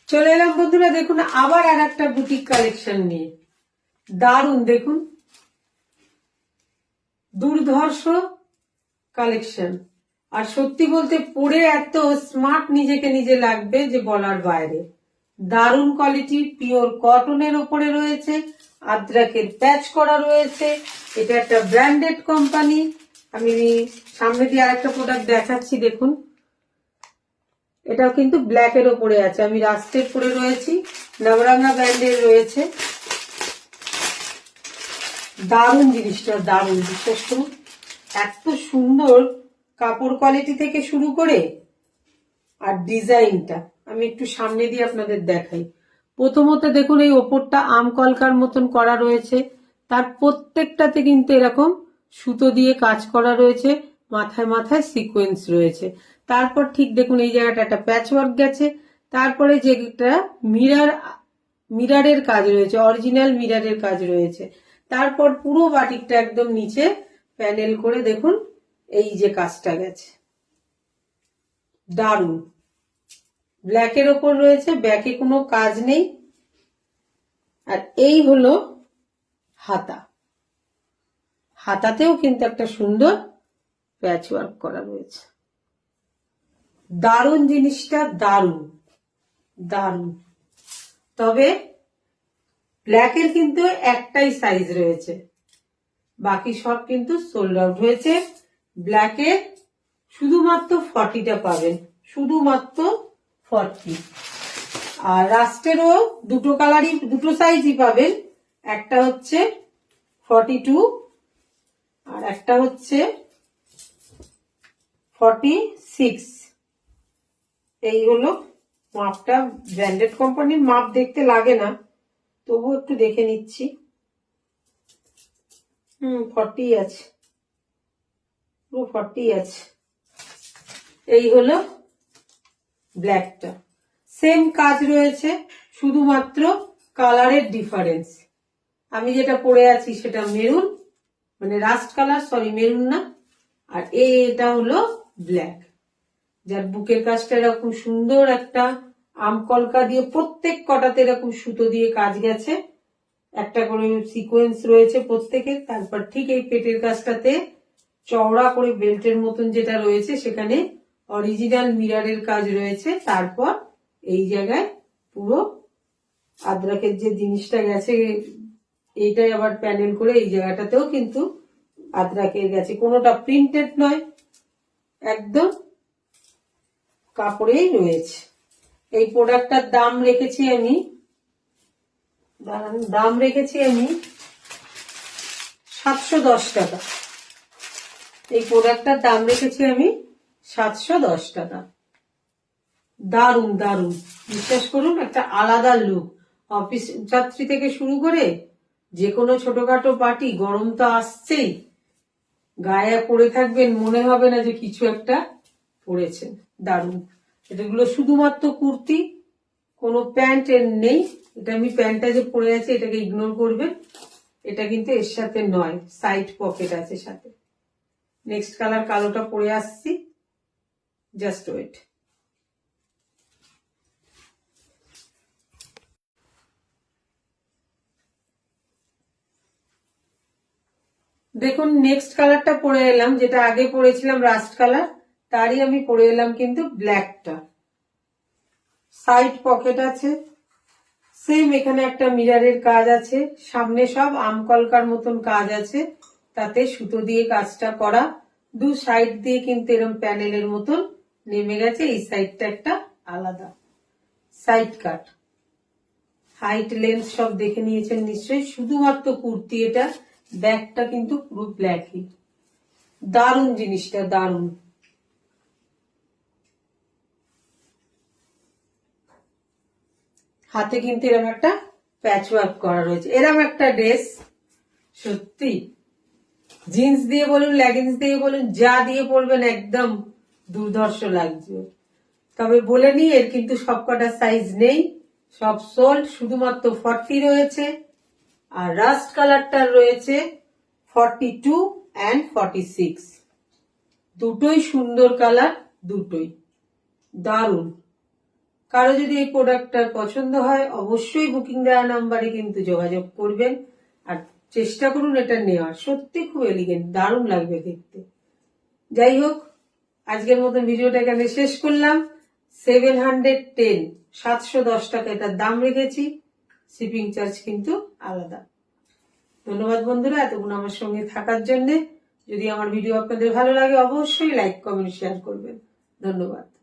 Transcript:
চলে এলাম বন্ধুরা, দেখুন আবার আর একটা বুটিক কালেকশন নিয়ে। দারুন, দেখুন দুর্ধর্ষ কালেকশন। আর সত্যি বলতে পরে এত স্মার্ট নিজেকে নিজে লাগবে যে বলার বাইরে। দারুন কোয়ালিটি, পিওর কটনের ওপরে রয়েছে, আদ্রাকের প্যাচ করা রয়েছে। এটা একটা ব্র্যান্ডেড কোম্পানি। আমি সামনে দিয়ে আরেকটা প্রোডাক্ট দেখাচ্ছি, দেখুন এটাও কিন্তু ব্ল্যাক এর ওপরে আছে। আমি রাস্টের পরে রয়েছি, নবরঙ্গা ব্র্যান্ডের রয়েছে। দারুণ জিনিসটা, দারুণ, বিশ্বাস করুন এত সুন্দর কাপড় কোয়ালিটি থেকে শুরু করে আর ডিজাইনটা আমি একটু সামনে দিয়ে আপনাদের দেখাই। প্রথমত দেখুন এই ওপরটা আম কলকার মতন করা রয়েছে, তার প্রত্যেকটাতে কিন্তু এরকম সুতো দিয়ে কাজ করা রয়েছে, মাথায় মাথায় সিকোয়েন্স রয়েছে। তারপর ঠিক দেখুন এই জায়গাটা একটা প্যাচ ওয়ার্ক গেছে, তারপরে যেটা মিরারের কাজ রয়েছে, অরিজিনাল মিরারের কাজ রয়েছে। তারপর পুরো বাটিকটা একদম নিচে প্যানেল করে দেখুন এই যে কাজটা গেছে, দারুণ। ব্ল্যাকের ওপর রয়েছে, ব্যাকে কোনো কাজ নেই। আর এই হলো হাতা, হাতাতেও কিন্তু একটা সুন্দর প্যাচ ওয়ার্ক করা রয়েছে। দারুণ জিনিসটা, দারুণ দারুণ। তবে ব্ল্যাকের কিন্তু একটাই সাইজ রয়েছে, বাকি সব কিন্তু সোল্ড আউট হয়েছে। ব্ল্যাকে শুধুমাত্র 40টা পাবেন, শুধুমাত্র 40। আর রাস্টেরও দুটো কালারই, দুটো সাইজই পাবেন। একটা হচ্ছে 42 আর একটা হচ্ছে 46। এই হলো মাপটা। ব্র্যান্ডেড কোম্পানির মাপ দেখতে লাগে না, তবু একটু দেখে নিচ্ছি। 40 আছে, পুরো 40 আছে। এই হলো ব্ল্যাকটা, সেম কাজ রয়েছে, শুধুমাত্র কালারের ডিফারেন্স। আমি যেটা পরে আছি সেটা মেরুন, মানে রাস্ট কালার, সরি মেরুন না। আর এটা হলো ব্ল্যাক, যার বুকের কাজটা এরকম সুন্দর একটা আম কলকা দিয়ে প্রত্যেক কটাতে এরকম সুতো দিয়ে কাজ গেছে, একটা করে সিকোয়েন্স রয়েছে প্রত্যেকে। তারপর ঠিক এই পেটের কাজটাতে চওড়া করে বেল্টের মতন যেটা রয়েছে সেখানে অরিজিনাল মিরারের কাজ রয়েছে। তারপর এই জায়গায় পুরো আদ্রাকের যে জিনিসটা গেছে এইটাই আবার প্যানেল করে এই জায়গাটাতেও কিন্তু আদ্রাকের গেছে, কোনোটা প্রিন্টেড নয়, একদম কাপড়েই রয়েছে। এই প্রোডাক্টটার দাম রেখেছি আমি 710 টাকা। এই প্রোডাক্টটার দাম রেখেছি আমি 710 টাকা। দারুন দারুন, বিশ্বাস করুন একটা আলাদা লুক। অফিস যাত্রী থেকে শুরু করে যে কোনো ছোটখাটো পার্টি, গরম তো আসছেই, গায়ে পরে থাকবেন, মনে হবে না যে কিছু একটা পরেছেন। দারুন। এটাগুলো শুধুমাত্র কুর্তি, কোনো প্যান্ট এর নেই। এটা আমি প্যান্টটা যে পরে আছি এটাকে ইগনোর করবেন, এটা কিন্তু এর সাথে নয়, সাইড পকেট আছে সাথে। নেক্সট কালার কালোটা পরে আসছি, জাস্ট ওয়েট। দেখুন নেক্সট কালারটা পরে এলাম, যেটা আগে পরেছিলাম রাস্ট কালার, তারই আমি পরে এলাম কিন্তু ব্ল্যাকটা। সাইড পকেট আছে, সেম এখানে একটা মিরারের কাজ আছে, সামনে সব আমকলকার মতন কাজ আছে, তাতে সুতো দিয়ে কাজটা করা। দু সাইড দিয়ে কিন্তু এরকম প্যানেলের মতন নেমে গেছে, এই সাইডটা একটা আলাদা সাইড কাট। হাইট লেন্থ সব দেখে নিয়েছেন নিশ্চয়ই। শুধুমাত্র কুর্তি এটা, ব্যাগটা কিন্তু পুরো ব্ল্যাকই। দারুণ জিনিসটা, দারুণ। হাতে কিন্তু এরকম একটা প্যাচ ওয়ার্ক করা রয়েছে। এরকম একটা ড্রেস সত্যি জিন্স দিয়ে বলুন, লেগিংস দিয়ে বলুন, যা দিয়ে পরবেন একদম দুর্ধর্ষ লাগছে। তবে বলে নি এর কিন্তু সবকটা সাইজ নেই, সব সোল্ড, শুধুমাত্র 40 রয়েছে। আর রাস্ট কালারটার রয়েছে 42 and 46। দুটোই সুন্দর কালার, দুটোই দারুণ। কারো যদি এই প্রোডাক্টটা পছন্দ হয় অবশ্যই বুকিং দেওয়া নাম্বারে কিন্তু যোগাযোগ করবেন আর চেষ্টা করুন এটা নেওয়ার। সত্যি খুব এলিগেন্ট, দারুণ লাগবে দেখতে। যাই হোক, আজকের মতন ভিডিওটা এখানে শেষ করলাম। 710 710 টাকা এটার দাম রেখেছি, শিপিং চার্জ কিন্তু আলাদা। ধন্যবাদ বন্ধুরা এতক্ষণ আমার সঙ্গে থাকার জন্য। যদি আমার ভিডিও আপনাদের ভালো লাগে অবশ্যই লাইক কমেন্ট শেয়ার করবেন। ধন্যবাদ।